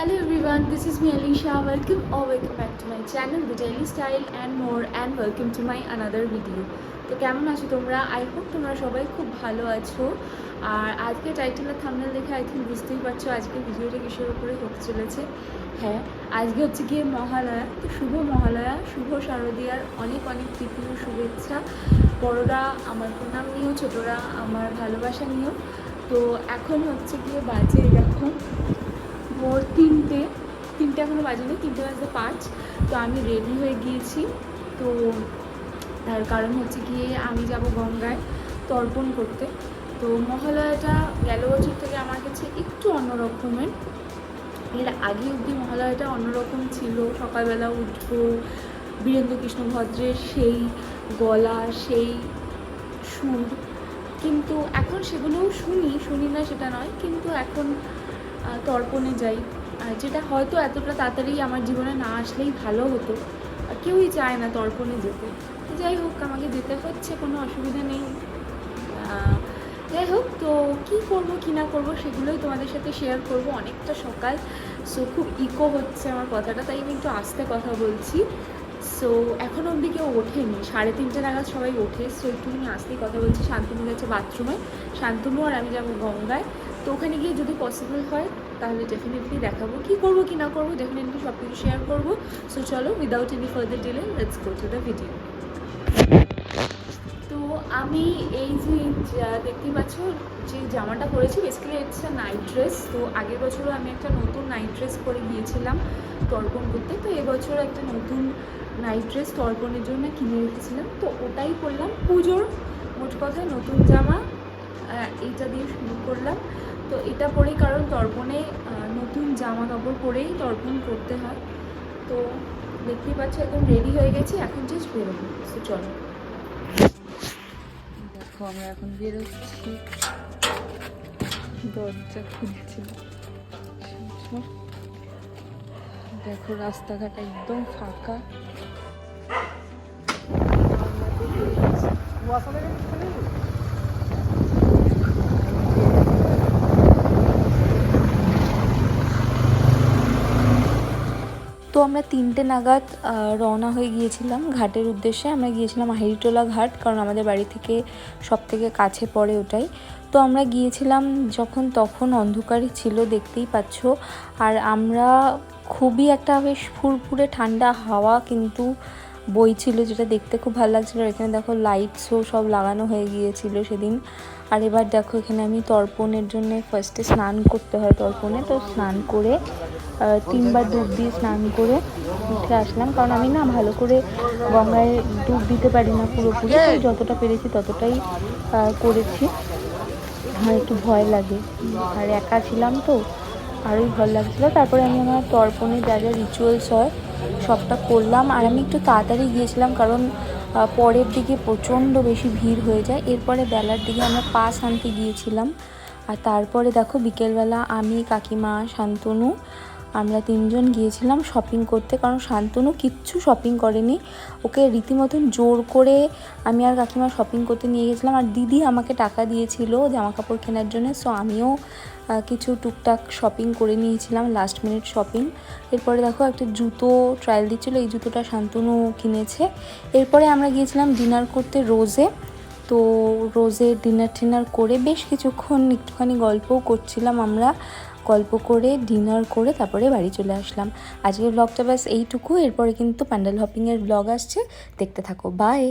Hello everyone, this is me Alisha. Welcome back to my channel, The Daily Style and More, and welcome to my another video. তো কেমন আছো তোমরা? I hope তোমরা সবাই খুব ভালো আছো। আর আজকে টাইটেল আর থাম্বনেল দেখে আই থিঙ্ক বুঝতেই পারছো আজকে ভিডিওটা কিসের উপরে হতে চলেছে। হ্যাঁ, আজকে হচ্ছে গিয়ে মহালয়া। তো শুভ মহালয়া, শুভ শারদীয়ার অনেক অনেক প্রীতি ও শুভেচ্ছা। বড়রা আমার প্রণাম নিও, ছোটরা আমার ভালোবাসা নিও। তো এখন হচ্ছে গিয়ে বাজে এখন ভোর তিনটে এখনও বাজেনি, 3:05। তো আমি রেডি হয়ে গিয়েছি। তো তার কারণ হচ্ছে গিয়ে আমি যাব গঙ্গায় তর্পণ করতে। তো মহালয়াটা গেল বছর থেকে আমার কাছে একটু অন্যরকমের। এর আগে অবধি মহালয়াটা অন্যরকম ছিল। সকালবেলা উঠবো, বীরেন্দ্র কৃষ্ণ ভদ্রের সেই গলা, সেই সুর, কিন্তু এখন সেগুলোও শুনি না সেটা নয়, কিন্তু এখন তর্পণে যাই, যেটা হয়তো এতটা তাড়াতাড়ি আমার জীবনে না আসলেই ভালো হতো। কেউই চায় না তর্পণে যেতে। যাই হোক, আমাকে যেতে হচ্ছে, কোনো অসুবিধা নেই। যাই হোক, তো কী করবো কী না করবো সেগুলোই তোমাদের সাথে শেয়ার করব। অনেকটা সকাল, সো খুব ইকো হচ্ছে আমার কথাটা, তাই আমি একটু আস্তে কথা বলছি। সো এখনও অবধি কেউ ওঠেনি, 3:30 নাগাদ সবাই ওঠে। সো একটুখানি আস্তেই কথা বলছি। শান্তনু গেছে বাথরুমে, শান্তনু আর আমি যাবো গঙ্গায়। তো ওখানে গিয়ে যদি পসিবল হয় তাহলে ডেফিনেটলি দেখাবো, কী করবো কী না করবো, ডেফিনেটলি সব কিছু শেয়ার করবো। সো চলো, without any further delay let's go to the video. তো আমি এই যে দেখতেই পাচ্ছ যে জামাটা পরেছি, basically it's a night dress. তো আগের বছরও আমি একটা নতুন নাইট ড্রেস পরে গিয়েছিলাম তর্পণ করতে। তো এবছর একটা নতুন নাইট ড্রেস তর্পণের জন্য কিনে রেখেছিলাম, তো ওটাই পরলাম। পুজোর মোট কথায় নতুন জামা, এইটা দিয়ে শুরু করলাম। তো এটা পরেই, কারণ তর্পণে নতুন জামা কাপড় পরেই তর্পণ করতে হয়। তো দেখতেই পাচ্ছ একদম রেডি হয়ে গেছি, এখন জাস্ট বেরোবো। তো চলো, দেখো আমরা এখন বেরোচ্ছি। দরজা খুলেছিল, দেখো রাস্তাঘাট একদম ফাঁকা। তো আমরা 3টে নাগাদ রওনা হয়ে গিয়েছিলাম ঘাটের উদ্দেশ্যে। আমরা গিয়েছিলাম আহিরিটোলা ঘাট, কারণ আমাদের বাড়ি থেকে সব থেকে কাছে পড়ে ওটাই। তো আমরা গিয়েছিলাম যখন তখন অন্ধকারই ছিল, দেখতেই পাচ্ছ। আর আমরা খুবই একটা বেশ ফুরফুরে ঠান্ডা হাওয়া কিন্তু বইছিল, যেটা দেখতে খুব ভালো লাগছিলো। আর এখানে দেখো লাইটসও সব লাগানো হয়ে গিয়েছিল সেদিন। আর এবার দেখো এখানে আমি তর্পণের জন্য ফার্স্টে স্নান করতে হয় তর্পণে। তো স্নান করে 3বার ডুব দিয়ে স্নান করে উঠে আসলাম, কারণ আমি না ভালো করে গঙ্গায় ডুব দিতে পারি না পুরোপুরি। যতটা পেরেছি ততটাই করেছি। আমার একটু ভয় লাগে, আর একা ছিলাম তো আরোই ভয় লাগছিলো। তারপরে আমি আমার তর্পণে যা যা রিচুয়ালস হয় সবটা করলাম। আর আমি একটু তাড়াতাড়ি গিয়েছিলাম, কারণ পরের দিকে প্রচণ্ড বেশি ভিড় হয়ে যায়। এরপরে বেলার দিকে আমরা পাস আনতে গিয়েছিলাম। আর তারপরে দেখো বিকেলবেলা আমি, কাকিমা, শান্তনু, আমরা 3জন গিয়েছিলাম শপিং করতে। কারণ শান্তনু কিচ্ছু শপিং করেনি, ওকে রীতিমতন জোর করে আমি আর কাকিমা শপিং করতে নিয়ে গেছিলাম। আর দিদি আমাকে টাকা দিয়েছিল জামা কাপড় কেনার জন্য। সো আমিও কিছু টুকটাক শপিং করে নিয়েছিলাম, লাস্ট মিনিট শপিং। এরপরে দেখো একটা জুতো ট্রায়াল দিচ্ছিলো, এই জুতোটা শান্তনু কিনেছে। এরপরে আমরা গিয়েছিলাম ডিনার করতে রোজে। তো রোজে ডিনার করে বেশ কিছুক্ষণ একটুখানি গল্পও করছিলাম আমরা। গল্প করে ডিনার করে তারপরে বাড়ি চলে আসলাম। আজকের ব্লগটা ব্যাস এইটুকু। এরপরে কিন্তু প্যান্ডেল হপিংয়ের ব্লগ আসছে, দেখতে থাকো। বাই।